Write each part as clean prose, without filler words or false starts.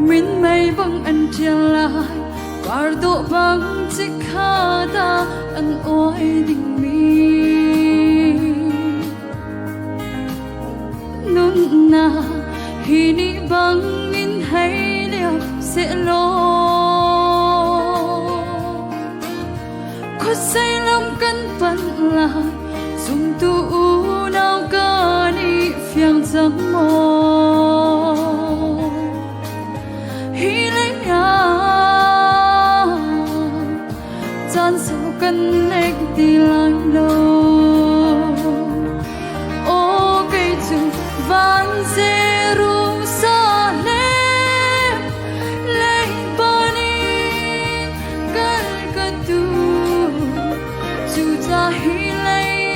min mai bang an tiang lai par do bang chi kha da an oi ding mi nun na hi ni bang in hay liao sẽ lo có say lắm căn phận là dùng tu nào cả đi phiền dâm mô hi lấy nhà gian sâu căn nách đi lại lâu ô cây rừng ván dê ru xa lem lấy bani cần cần tu dù ta hi lấy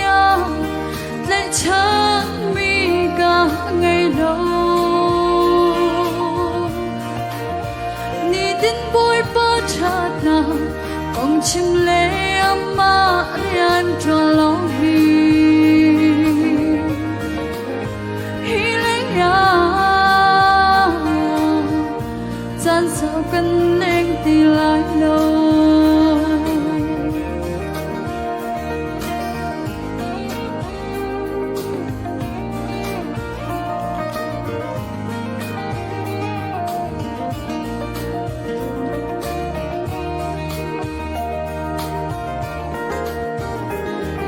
lại chẳng mi cả ngày lâu ni tin bôi ba chát na con chim lê ama rian cho lo hi lấy gian sao cần anh đi lại lâu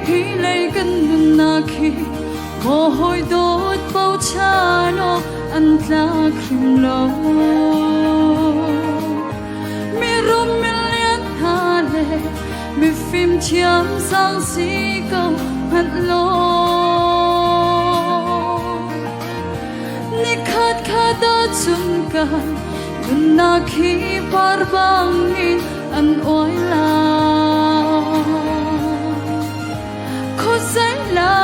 hi lấy cần đừng na khi mồ hôi đốt bao cha nó ăn la khim lo mi rum mi lian ha le mi phim chiam sang si câu hận lo ni khat khat da chung kan đừng na khi par bang in an oi la say la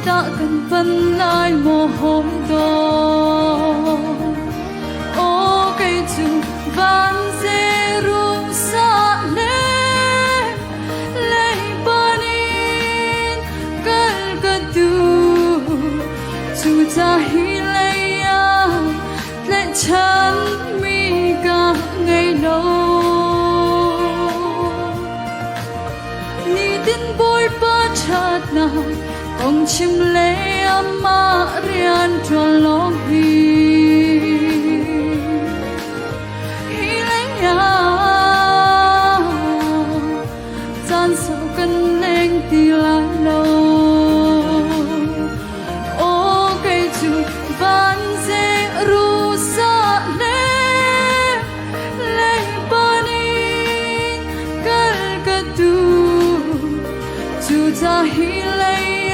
đã gần phân ai mồ hôi đó ô cây rừng ván dê ru xa lên lấy banin cần cần tu dù ta hi lấy lại chẳng mi cả ngày lâu tin bôi ba chát na con chim lê ama rian cho lo hi lấy gian sao cần anh đi lại lâu ô cây rừng ván dê ru xa lê lấy banin cần cần tu dù ta hi lấy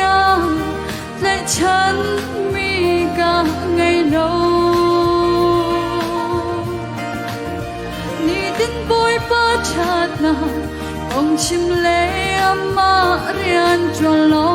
lại chẳng mi cả ngày lâu ni tin bôi ba chát na con chim lê ama rian cho lo